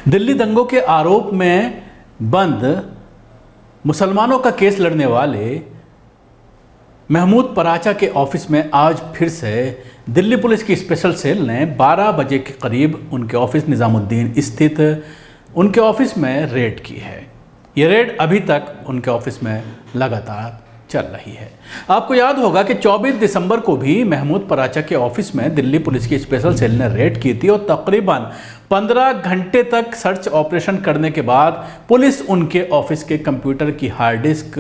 दिल्ली दंगों के आरोप में बंद मुसलमानों का केस लड़ने वाले महमूद पराचा के ऑफिस में आज फिर से दिल्ली पुलिस की स्पेशल सेल ने 12 बजे के करीब उनके ऑफिस निज़ामुद्दीन स्थित उनके ऑफिस में रेड की है। ये रेड अभी तक उनके ऑफिस में लगातार चल रही है। आपको याद होगा कि 24 दिसंबर को भी महमूद पराचा के ऑफिस में दिल्ली पुलिस की स्पेशल सेल ने रेड की थी और तकरीबन 15 घंटे तक सर्च ऑपरेशन करने के बाद पुलिस उनके ऑफिस के कंप्यूटर की हार्ड डिस्क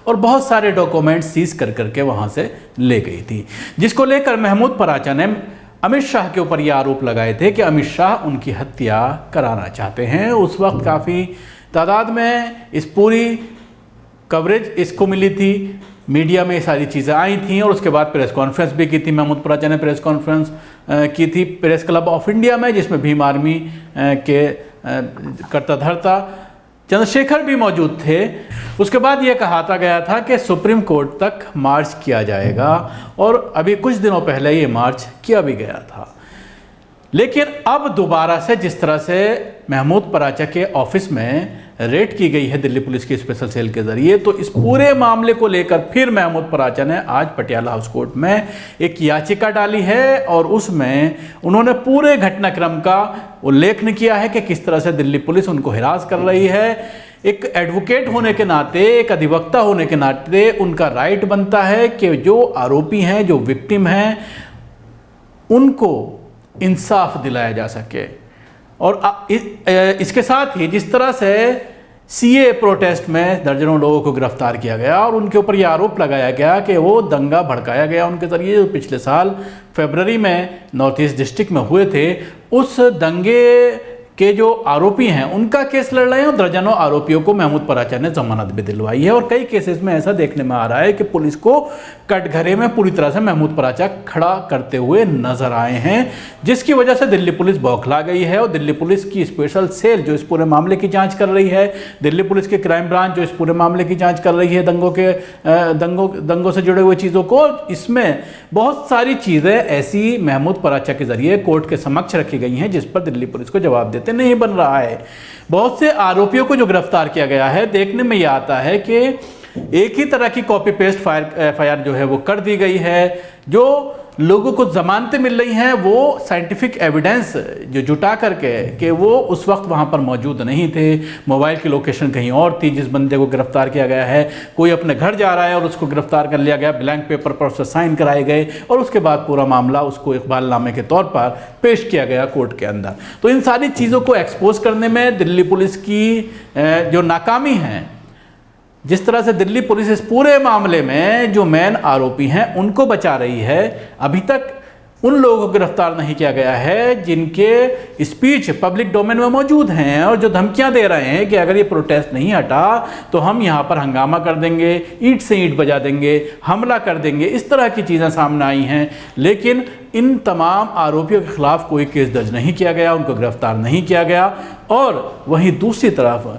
और बहुत सारे डॉक्यूमेंट सीज करके वहां से ले गई थी, जिसको लेकर महमूद पराचा ने अमित शाह के ऊपर ये आरोप लगाए थे कि अमित शाह उनकी हत्या कराना चाहते हैं। उस वक्त काफ़ी तादाद में इस पूरी कवरेज इसको मिली थी, मीडिया में ये सारी चीज़ें आई थी और उसके बाद प्रेस कॉन्फ्रेंस भी की थी। महमूद पराचा ने प्रेस कॉन्फ्रेंस की थी प्रेस क्लब ऑफ इंडिया में, जिसमें भीम आर्मी के कर्ता धर्ता चंद्रशेखर भी मौजूद थे। उसके बाद ये कहा गया था कि सुप्रीम कोर्ट तक मार्च किया जाएगा और अभी कुछ दिनों पहले ये मार्च किया भी गया था। लेकिन अब दोबारा से जिस तरह से महमूद पराचा के ऑफिस में रेड की गई है दिल्ली पुलिस की स्पेशल सेल के जरिए, तो इस पूरे मामले को लेकर फिर महमूद पराचा ने आज पटियाला हाउस कोर्ट में एक याचिका डाली है और उसमें उन्होंने पूरे घटनाक्रम का उल्लेखन किया है कि किस तरह से दिल्ली पुलिस उनको हिरास कर रही है। एक एडवोकेट होने के नाते, एक अधिवक्ता होने के नाते उनका राइट बनता है कि जो आरोपी हैं, जो विक्टिम हैं, उनको इंसाफ दिलाया जा सके। और इसके साथ ही जिस तरह से सीए प्रोटेस्ट में दर्जनों लोगों को गिरफ्तार किया गया और उनके ऊपर यह आरोप लगाया गया कि वो दंगा भड़काया गया उनके ज़रिए, जो पिछले साल फरवरी में नॉर्थ ईस्ट डिस्ट्रिक्ट में हुए थे, उस दंगे के जो आरोपी हैं उनका केस लड़ रहे हैं और दर्जनों आरोपियों को महमूद पराचा ने जमानत भी दिलवाई है। और कई केसेस में ऐसा देखने में आ रहा है कि पुलिस को कटघरे में पूरी तरह से महमूद पराचा खड़ा करते हुए नजर आए हैं, जिसकी वजह से दिल्ली पुलिस बौखला गई है। और दिल्ली पुलिस की स्पेशल सेल जो इस पूरे मामले की जांच कर रही है, दिल्ली पुलिस की क्राइम ब्रांच जो इस पूरे मामले की जांच कर रही है, दंगों से जुड़े हुए चीज़ों को, इसमें बहुत सारी चीज़ें ऐसी महमूद पराचा के जरिए कोर्ट के समक्ष रखी गई हैं जिस पर दिल्ली पुलिस को जवाब देते नहीं बन रहा है। बहुत से आरोपियों को जो गिरफ्तार किया गया है, देखने में यह आता है कि एक ही तरह की कॉपी पेस्ट एफआईआर जो है वो कर दी गई है। जो लोगों को जमानतें मिल रही हैं वो साइंटिफिक एविडेंस जो जुटा करके कि वो उस वक्त वहाँ पर मौजूद नहीं थे, मोबाइल की लोकेशन कहीं और थी जिस बंदे को गिरफ्तार किया गया है, कोई अपने घर जा रहा है और उसको गिरफ्तार कर लिया गया, ब्लैंक पेपर पर उससे साइन कराए गए और उसके बाद पूरा मामला उसको इकबालनामे के तौर पर पेश किया गया कोर्ट के अंदर। तो इन सारी चीज़ों को एक्सपोज करने में दिल्ली पुलिस की जो नाकामी है, जिस तरह से दिल्ली पुलिस इस पूरे मामले में जो मेन आरोपी हैं उनको बचा रही है, अभी तक उन लोगों को गिरफ्तार नहीं किया गया है जिनके स्पीच पब्लिक डोमेन में मौजूद हैं और जो धमकियां दे रहे हैं कि अगर ये प्रोटेस्ट नहीं हटा तो हम यहाँ पर हंगामा कर देंगे, ईंट से ईंट बजा देंगे, हमला कर देंगे, इस तरह की चीज़ें सामने आई हैं। लेकिन इन तमाम आरोपियों के खिलाफ कोई केस दर्ज नहीं किया गया, उनको गिरफ्तार नहीं किया गया। और वहीं दूसरी तरफ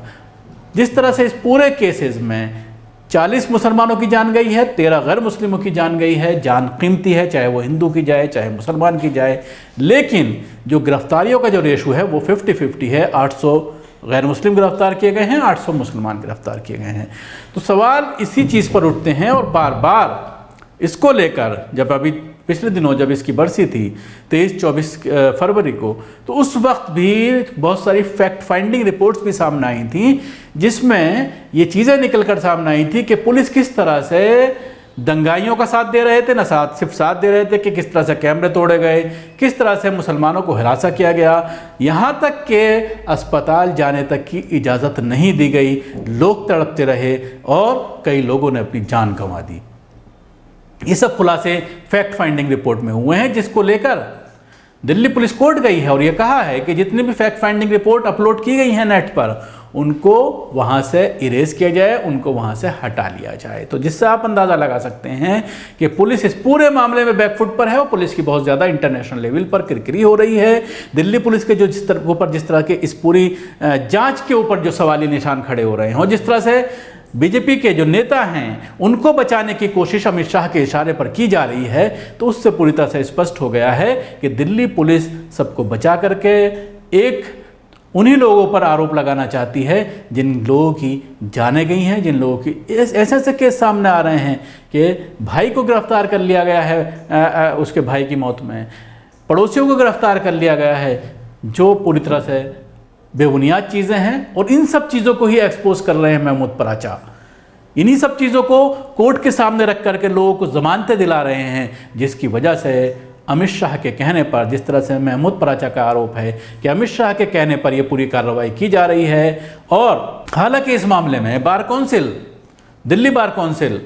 जिस तरह से इस पूरे केसेस में 40 मुसलमानों की जान गई है, 13 गैर मुस्लिमों की जान गई है। जान कीमती है, चाहे वो हिंदू की जाए चाहे मुसलमान की जाए, लेकिन जो गिरफ्तारियों का जो रेशो है वो 50-50 है। 800 गैर मुस्लिम गिरफ्तार किए गए हैं, 800 मुसलमान गिरफ्तार किए गए हैं। तो सवाल इसी चीज़ पर उठते हैं और बार बार इसको लेकर, जब अभी पिछले दिनों जब इसकी बरसी थी 23-24 फरवरी को, तो उस वक्त भी बहुत सारी फैक्ट फाइंडिंग रिपोर्ट्स भी सामने आई थी जिसमें ये चीज़ें निकल कर सामने आई थी कि पुलिस किस तरह से दंगाइयों का साथ दे रहे थे, सिर्फ साथ दे रहे थे कि किस तरह से कैमरे तोड़े गए, किस तरह से मुसलमानों को हिरासा किया गया, यहाँ तक के अस्पताल जाने तक की इजाज़त नहीं दी गई, लोग तड़पते रहे और कई लोगों ने अपनी जान गंवा दी। ये सब खुलासे फैक्ट फाइंडिंग रिपोर्ट में हुए हैं, जिसको लेकर दिल्ली पुलिस कोर्ट गई है और ये कहा है कि जितनी भी फैक्ट फाइंडिंग रिपोर्ट अपलोड की गई हैं नेट पर, उनको वहाँ से इरेज किया जाए, उनको वहाँ से हटा लिया जाए। तो जिससे आप अंदाज़ा लगा सकते हैं कि पुलिस इस पूरे मामले में बैकफुट पर है और पुलिस की बहुत ज़्यादा इंटरनेशनल लेवल पर किरकिरी हो रही है। दिल्ली पुलिस के जो जिस तरह के इस पूरी जाँच के ऊपर जो सवाली निशान खड़े हो रहे हैं और जिस तरह से बीजेपी के जो नेता हैं उनको बचाने की कोशिश अमित शाह के इशारे पर की जा रही है, तो उससे पूरी तरह से स्पष्ट हो गया है कि दिल्ली पुलिस सबको बचा करके एक उन्हीं लोगों पर आरोप लगाना चाहती है जिन लोगों की जाने गई हैं, जिन लोगों की ऐसे ऐसे केस सामने आ रहे हैं कि भाई को गिरफ्तार कर लिया गया है उसके भाई की मौत में, पड़ोसियों को गिरफ्तार कर लिया गया है, जो पूरी तरह से बेबुनियाद चीज़ें हैं। और इन सब चीज़ों को ही एक्सपोज कर रहे हैं महमूद पराचा। इन्हीं सब चीज़ों को कोर्ट के सामने रख करके लोगों को ज़मानतें दिला रहे हैं, जिसकी वजह से अमित शाह के कहने पर, जिस तरह से महमूद पराचा का आरोप है कि अमित शाह के कहने पर यह पूरी कार्रवाई की जा रही है। और हालांकि इस मामले में bar council, Delhi bar council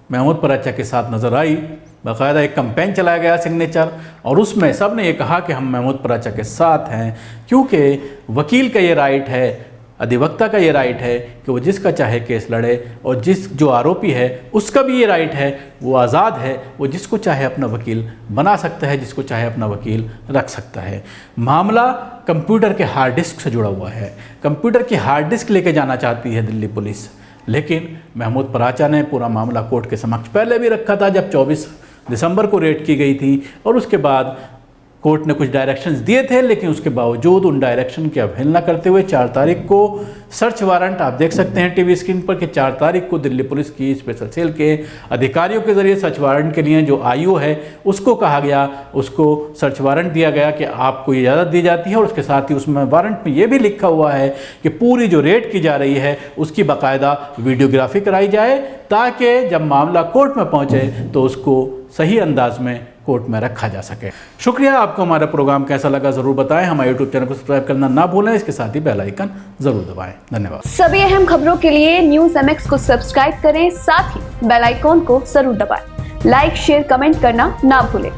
Mahmood Paracha के साथ नज़र आई। बाकायदा एक कैंपेन चलाया गया सिग्नेचर, और उसमें सब ने ये कहा कि हम महमूद पराचा के साथ हैं, क्योंकि वकील का ये राइट है, अधिवक्ता का ये राइट है कि वो जिसका चाहे केस लड़े, और जो आरोपी है उसका भी ये राइट है, वो आज़ाद है, वो जिसको चाहे अपना वकील बना सकता है, जिसको चाहे अपना वकील रख सकता है। मामला कंप्यूटर के हार्ड डिस्क से जुड़ा हुआ है। कंप्यूटर की हार्ड डिस्क लेके जाना चाहती है दिल्ली पुलिस, लेकिन महमूद पराचा ने पूरा मामला कोर्ट के समक्ष पहले भी रखा था, जब 24 दिसंबर को रेड की गई थी, और उसके बाद कोर्ट ने कुछ डायरेक्शंस दिए थे, लेकिन उसके बावजूद उन डायरेक्शन की अवहेलना करते हुए 4 तारीख को सर्च वारंट, आप देख सकते हैं टीवी स्क्रीन पर कि 4 तारीख को दिल्ली पुलिस की स्पेशल सेल के अधिकारियों के जरिए सर्च वारंट के लिए जो आईओ है उसको कहा गया, उसको सर्च वारंट दिया गया कि आपको इजाज़त दी जाती है। और उसके साथ ही उसमें वारंट में ये भी लिखा हुआ है कि पूरी जो रेड की जा रही है उसकी बाकायदा वीडियोग्राफी कराई जाए, ताकि जब मामला कोर्ट में पहुँचे तो उसको सही अंदाज में कोर्ट में रखा जा सके। शुक्रिया। आपको हमारा प्रोग्राम कैसा लगा ज़रूर बताएं। हमारे यूट्यूब चैनल को सब्सक्राइब करना ना भूलें, इसके साथ ही बेल आइकन ज़रूर दबाएं। धन्यवाद। सभी अहम खबरों के लिए न्यूज़ MX को सब्सक्राइब करें, साथ ही बेल आइकॉन को जरूर दबाएं। लाइक, शेयर, कमेंट करना ना भूलें।